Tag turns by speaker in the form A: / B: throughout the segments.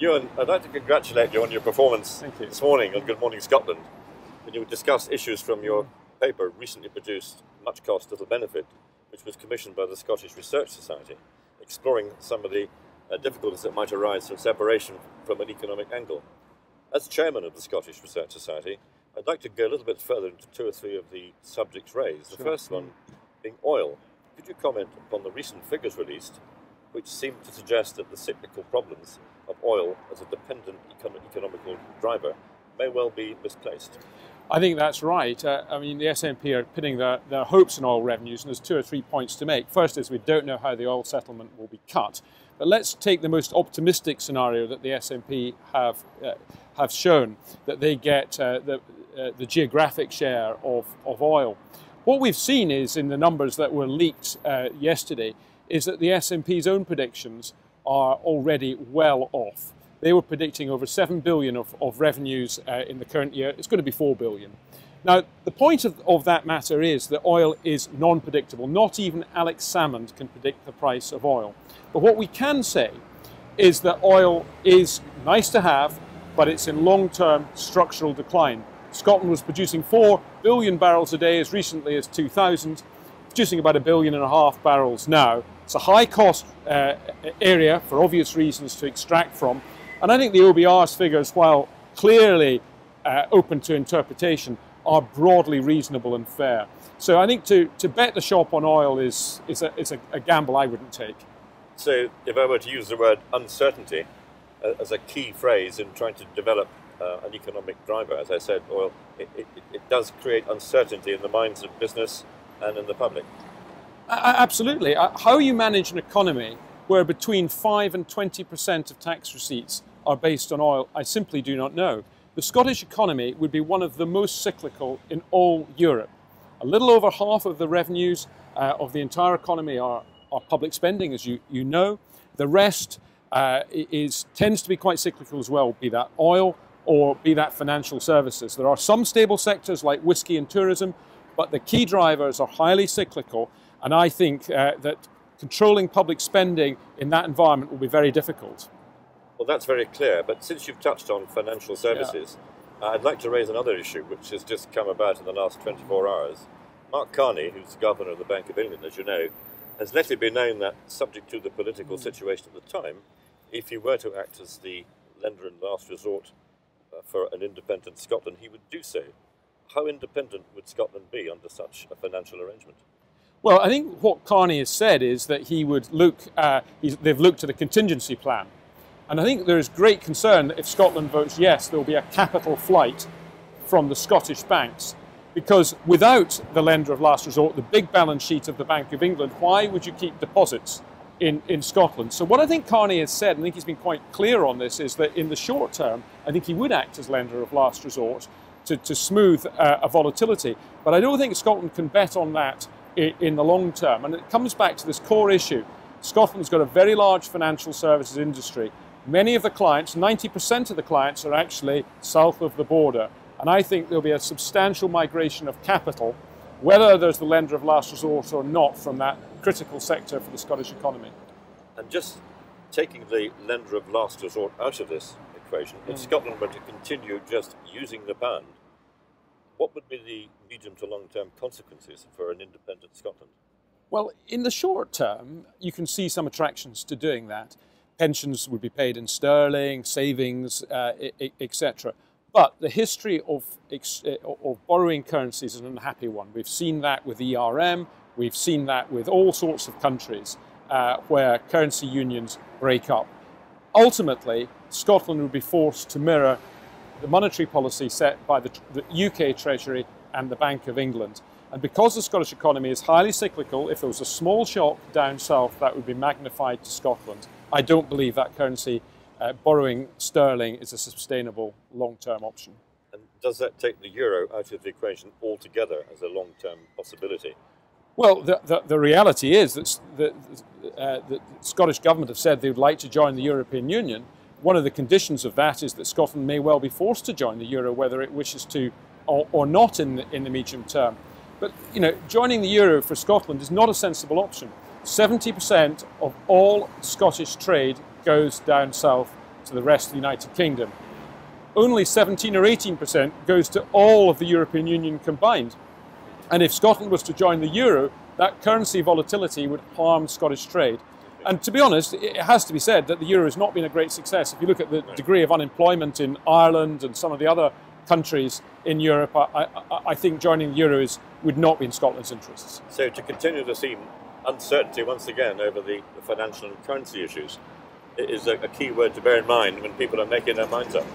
A: Ewan, I'd like to congratulate you on your performance
B: Thank you.
A: this morning on Good Morning Scotland, when you discussed issues from your paper recently produced, Much Cost, Little Benefit, which was commissioned by the Scottish Research Society, exploring some of the difficulties that might arise from separation from an economic angle. As chairman of the Scottish Research Society, I'd like to go a little bit further into two or three of the subjects raised.
B: Sure.
A: The first one being oil. Could you comment upon the recent figures released, which seem to suggest that the cyclical problems of oil as a dependent economical driver may well be misplaced?
B: I think that's right. I mean, the SNP are pinning their hopes on oil revenues, and there's 2 or 3 points to make. First is we don't know how the oil settlement will be cut. But let's take the most optimistic scenario that the SNP have shown, that they get the geographic share of oil. What we've seen is, in the numbers that were leaked yesterday, is that the SNP's own predictions are already well off. They were predicting over 7 billion of revenues in the current year. It's going to be 4 billion. Now, the point of that matter is that oil is non-predictable. Not even Alex Salmond can predict the price of oil. But what we can say is that oil is nice to have, but it's in long-term structural decline. Scotland was producing 4 billion barrels a day as recently as 2000, producing about 1.5 billion barrels now. It's a high-cost area for obvious reasons to extract from. And I think the OBR's figures, while clearly open to interpretation, are broadly reasonable and fair. So I think to bet the shop on oil is a gamble I wouldn't take.
A: So if I were to use the word uncertainty as a key phrase in trying to develop an economic driver, as I said, oil, it does create uncertainty in the minds of business and in the public.
B: Absolutely. How you manage an economy where between 5 and 20% of tax receipts are based on oil, I simply do not know. The Scottish economy would be one of the most cyclical in all Europe. A little over half of the revenues of the entire economy are public spending, as you know. The rest tends to be quite cyclical as well, be that oil or be that financial services. There are some stable sectors like whisky and tourism, but the key drivers are highly cyclical, and I think that controlling public spending in that environment will be very difficult.
A: Well, that's very clear, but since you've touched on financial services, I'd like to raise another issue which has just come about in the last 24 hours. Mark Carney, who's the governor of the Bank of England, as you know, has let it be known that, subject to the political situation at the time, if he were to act as the lender in last resort for an independent Scotland, he would do so. How independent would Scotland be under such a financial arrangement?
B: Well, I think what Carney has said is that he would look, they've looked at a contingency plan. And I think there is great concern that if Scotland votes yes, there will be a capital flight from the Scottish banks. Because without the lender of last resort, the big balance sheet of the Bank of England, why would you keep deposits in Scotland? So what I think Carney has said, and I think he's been quite clear on this, is that in the short term, I think he would act as lender of last resort to smooth a volatility. But I don't think Scotland can bet on that in the long term. And it comes back to this core issue. Scotland's got a very large financial services industry. Many of the clients, 90% of the clients, are actually south of the border. And I think there'll be a substantial migration of capital, whether there's the lender of last resort or not, from that critical sector for the Scottish economy.
A: And just taking the lender of last resort out of this equation, if Scotland were to continue just using the pound, what would be the medium to long-term consequences for an independent Scotland?
B: Well, in the short term, you can see some attractions to doing that. Pensions would be paid in sterling, savings, etc. But the history of borrowing currencies is an unhappy one. We've seen that with ERM, we've seen that with all sorts of countries where currency unions break up. Ultimately, Scotland would be forced to mirror the monetary policy set by the UK Treasury and the Bank of England. And because the Scottish economy is highly cyclical, if there was a small shock down south, that would be magnified to Scotland. I don't believe that currency borrowing sterling is a sustainable long-term option.
A: And does that take the euro out of the equation altogether as a long-term possibility?
B: Well, the reality is that the Scottish government have said they would like to join the European Union. One of the conditions of that is that Scotland may well be forced to join the euro, whether it wishes to or not in the medium term. But joining the euro for Scotland is not a sensible option. 70% of all Scottish trade goes down south to the rest of the United Kingdom. Only 17 or 18% goes to all of the European Union combined. And if Scotland was to join the euro, that currency volatility would harm Scottish trade. And to be honest, it has to be said that the euro has not been a great success. If you look at the degree of unemployment in Ireland and some of the other countries in Europe, I think joining the euro would not be in Scotland's interests.
A: So to continue to see uncertainty once again over the financial and currency issues is a key word to bear in mind when people are making their minds up.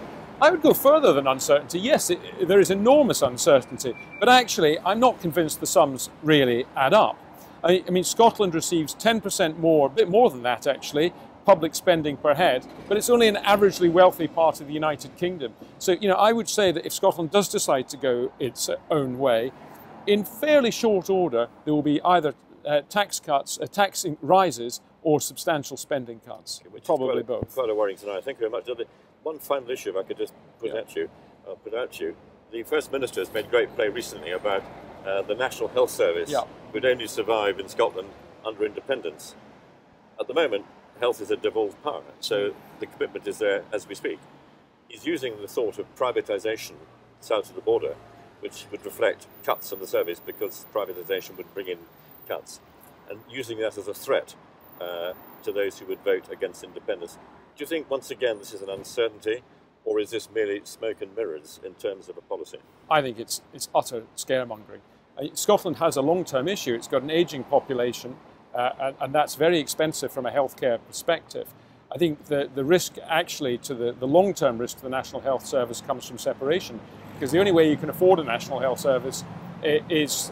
B: I would go further than uncertainty. Yes, there is enormous uncertainty, but actually I'm not convinced the sums really add up. I mean, Scotland receives 10% more, a bit more than that actually, public spending per head, but it's only an averagely wealthy part of the United Kingdom. So, I would say that if Scotland does decide to go its own way, in fairly short order, there will be either tax cuts, tax rises, or substantial spending cuts.
A: Okay,
B: probably both.
A: Quite a worrying tonight. Thank you very much. One final issue, if I could just put out to you. The First Minister has made great play recently about the National Health Service, would only survive in Scotland under independence. At the moment, health is a devolved power, so the commitment is there as we speak. He's using the thought of privatisation south of the border, which would reflect cuts on the service because privatisation would bring in cuts, and using that as a threat to those who would vote against independence. Do you think, once again, this is an uncertainty, or is this merely smoke and mirrors in terms of a policy?
B: I think it's utter scaremongering. Scotland has a long-term issue. It's got an ageing population, and that's very expensive from a healthcare perspective. I think the risk actually to the long-term risk to the National Health Service comes from separation, because the only way you can afford a National Health Service is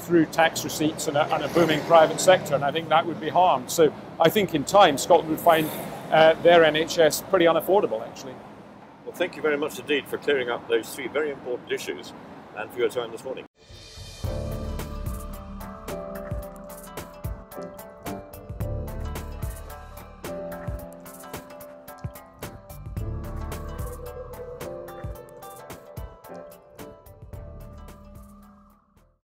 B: through tax receipts and a booming private sector, and I think that would be harmed. So I think in time Scotland would find their NHS pretty unaffordable, actually.
A: Well, thank you very much indeed for clearing up those three very important issues and for your time this morning.